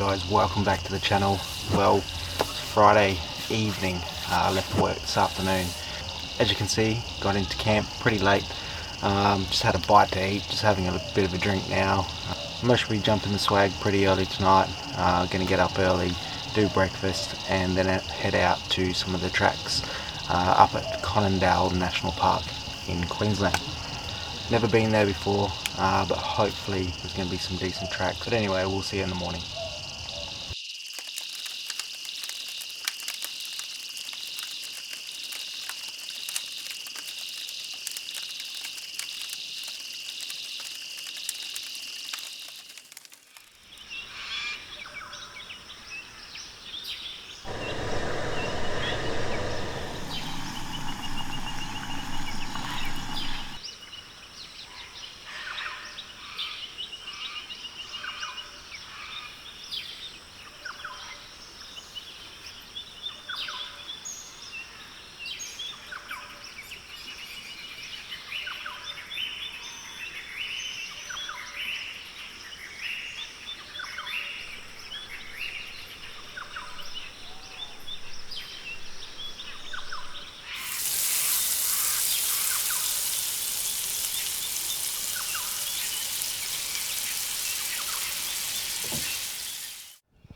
guys, welcome back to the channel. Well, it's Friday evening, left work this afternoon. As you can see, got into camp pretty late. Just had a bite to eat, just having a bit of a drink now. I'm actually jumping the swag pretty early tonight. Gonna get up early, do breakfast, and then head out to some of the tracks up at Conondale National Park in Queensland. Never been there before, but hopefully there's going to be some decent tracks. But anyway, we'll see you in the morning.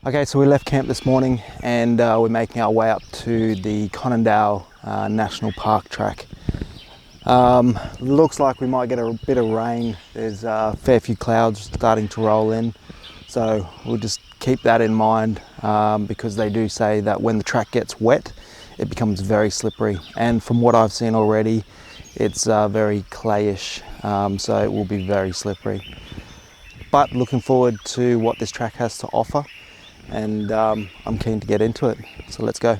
Okay, so we left camp this morning and we're making our way up to the Conondale National Park track. Looks like we might get a bit of rain. There's a fair few clouds starting to roll in, so we'll just keep that in mind because they do say that when the track gets wet, it becomes very slippery. And from what I've seen already, it's very clayish, so it will be very slippery. But looking forward to what this track has to offer. And I'm keen to get into it, so let's go.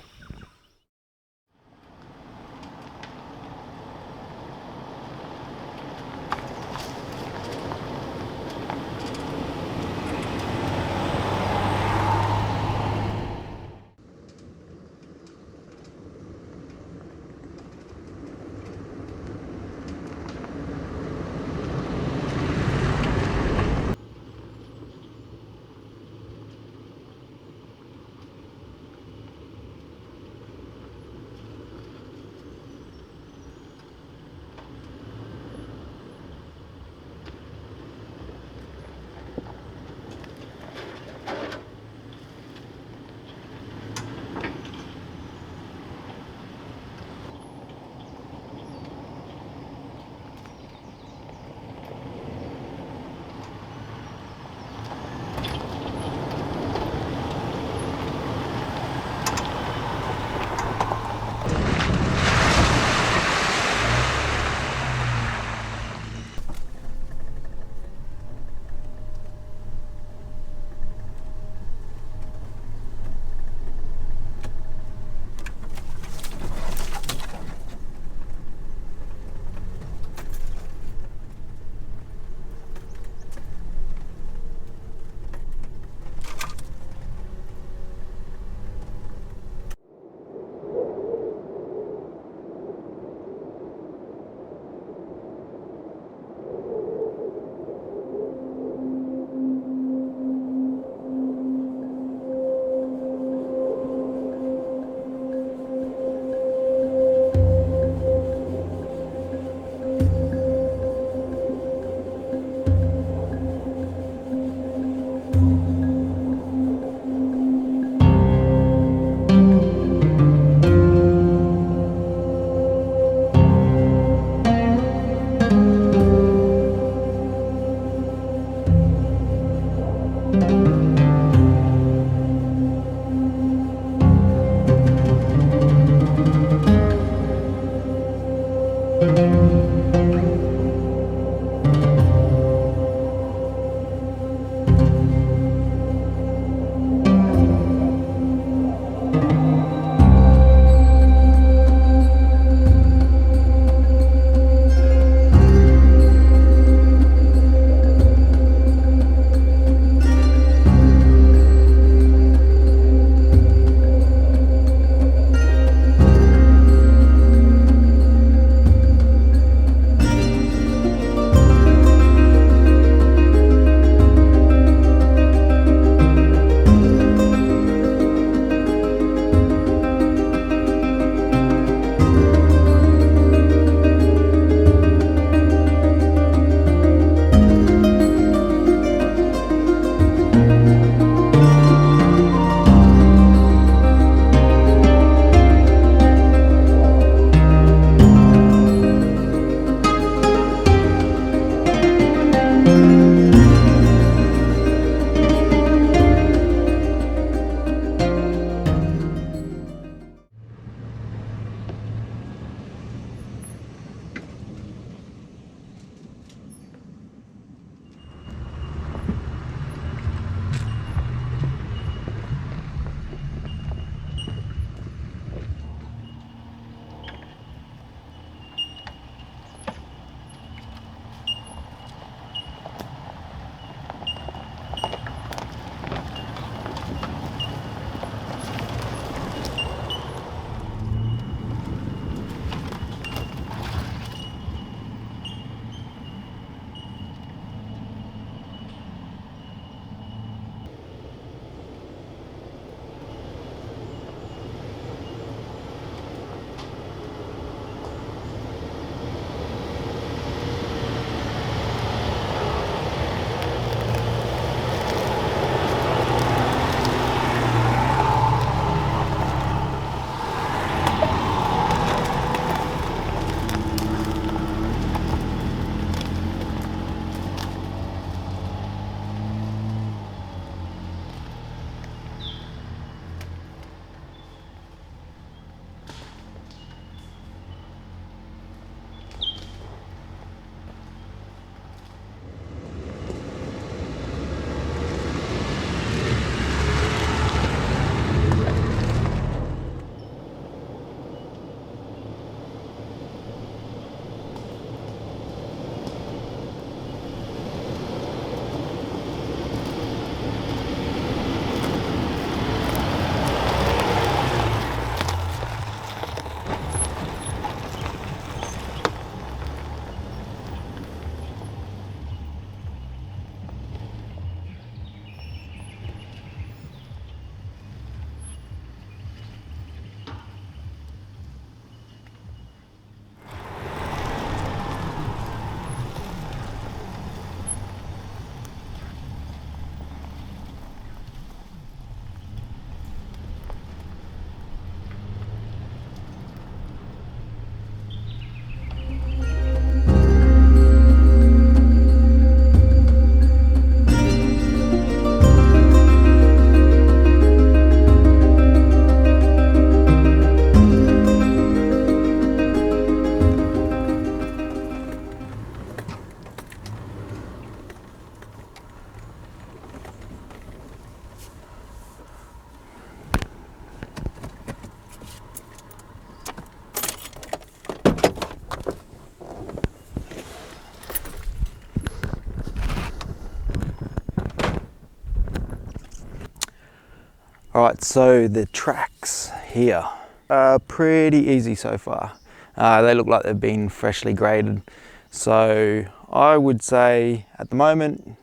Alright, so the tracks here are pretty easy so far. They look like they've been freshly graded. So I would say at the moment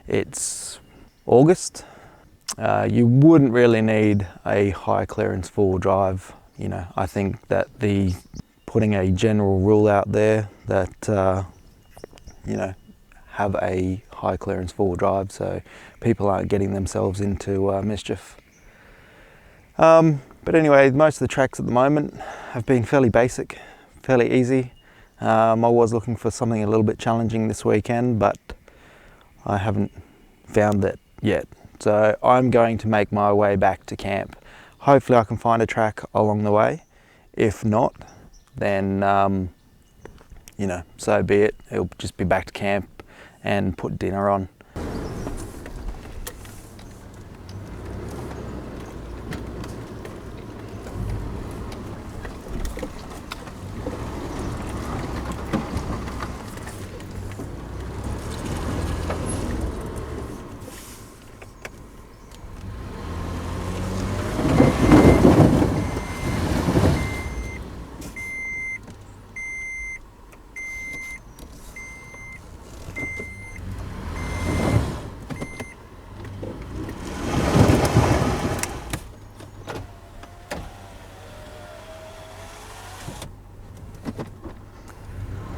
it's August. You wouldn't really need a high clearance four-wheel drive. You know, I think that putting a general rule out there that you know, have a high clearance four-wheel drive so people aren't getting themselves into mischief. But anyway, most of the tracks at the moment have been fairly basic, fairly easy. I was looking for something a little bit challenging this weekend, but I haven't found that yet. So I'm going to make my way back to camp. Hopefully I can find a track along the way. If not, then you know, so be it. It'll just be back to camp and put dinner on.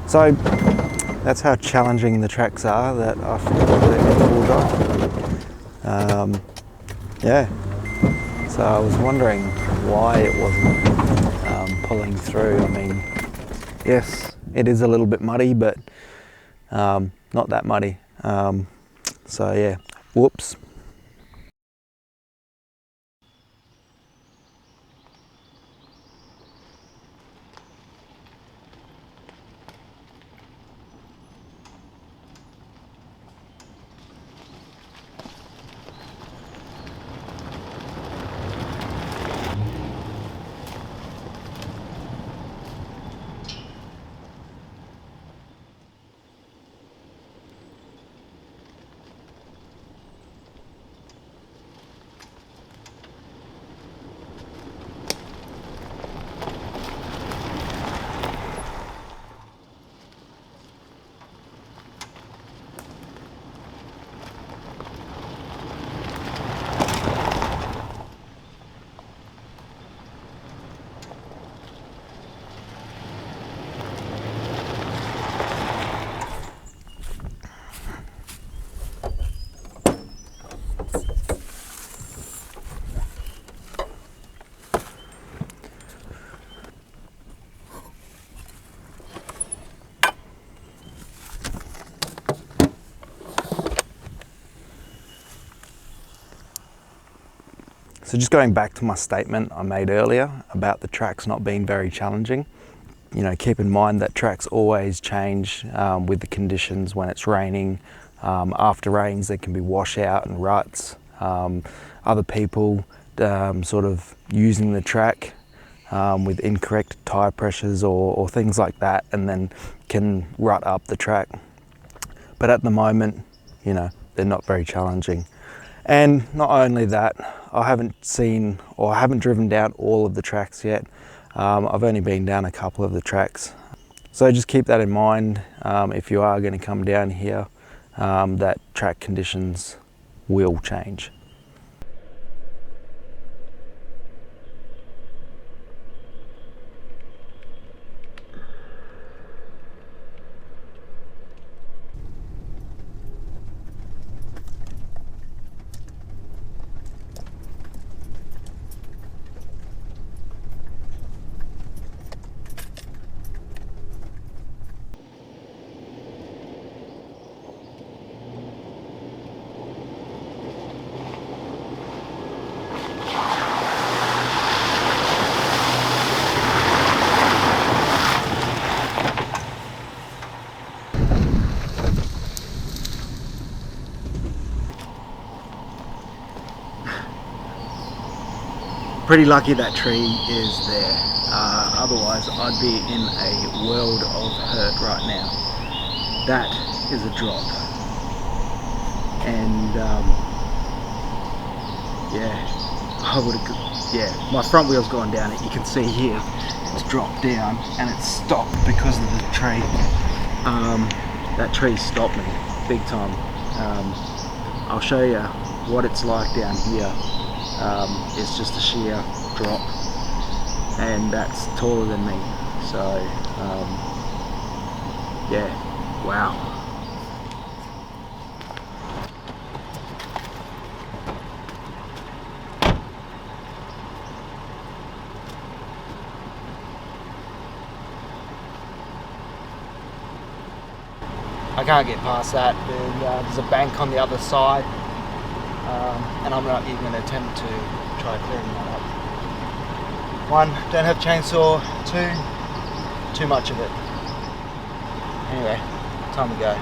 So that's how challenging the tracks are that I forgot they're full drive. Yeah, so I was wondering why it wasn't pulling through. I mean, yes, it is a little bit muddy, but not that muddy. So yeah, whoops. So just going back to my statement I made earlier about the tracks not being very challenging, you know, keep in mind that tracks always change with the conditions. When it's raining, after rains there can be washout and ruts. Other people sort of using the track with incorrect tyre pressures or things like that, and then can rut up the track. But at the moment, you know, they're not very challenging. And not only that, I haven't seen or I haven't driven down all of the tracks yet. I've only been down a couple of the tracks. So just keep that in mind if you are going to come down here, that track conditions will change. Pretty lucky that tree is there, otherwise I'd be in a world of hurt right now. That is a drop, and yeah, I would have, yeah, my front wheel's gone down. You can see here, it's dropped down and it's stopped because of the tree. That tree stopped me big time. I'll show you what it's like down here. It's just a sheer drop, and that's taller than me. So, yeah, wow. I can't get past that. There's a bank on the other side, and I'm not even going to attempt to try clearing that up. One, don't have chainsaw. Two, too much of it. Anyway, time to go.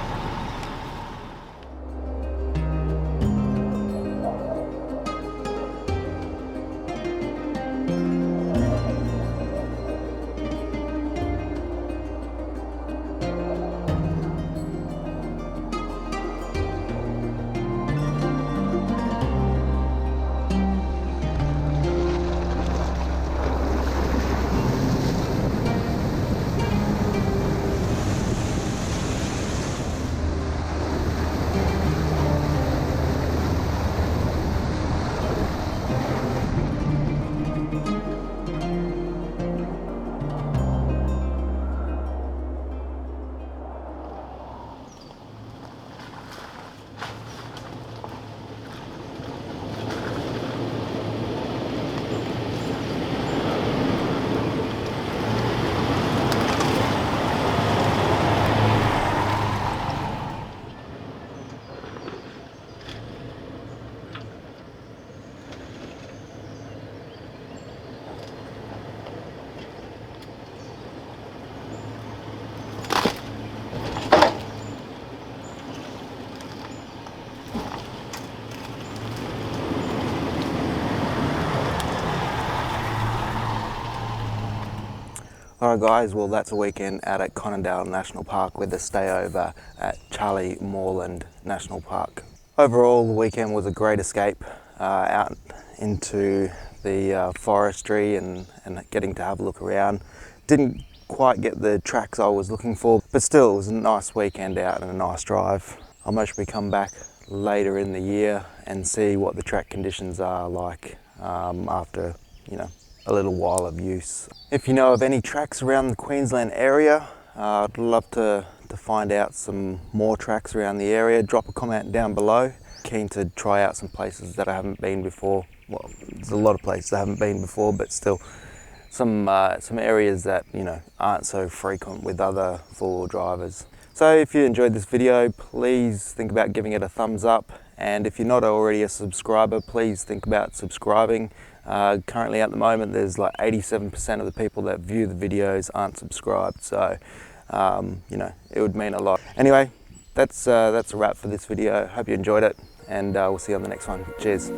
Alright guys, well that's a weekend out at Conondale National Park with a stay over at Charlie Moreland National Park. Overall the weekend was a great escape out into the forestry and getting to have a look around. Didn't quite get the tracks I was looking for, but still it was a nice weekend out and a nice drive. I'll most probably come back later in the year and see what the track conditions are like after, you know, a little while of use. If you know of any tracks around the Queensland area, I'd love to find out some more tracks around the area. Drop a comment down below. Keen to try out some places that I haven't been before. Well, there's a lot of places I haven't been before, but still some areas that, you know, aren't so frequent with other four-wheel drivers. So if you enjoyed this video, please think about giving it a thumbs up. And if you're not already a subscriber, please think about subscribing. Currently at the moment, there's like 87% of the people that view the videos aren't subscribed. So, you know, it would mean a lot. Anyway, that's a wrap for this video. Hope you enjoyed it, and we'll see you on the next one. Cheers.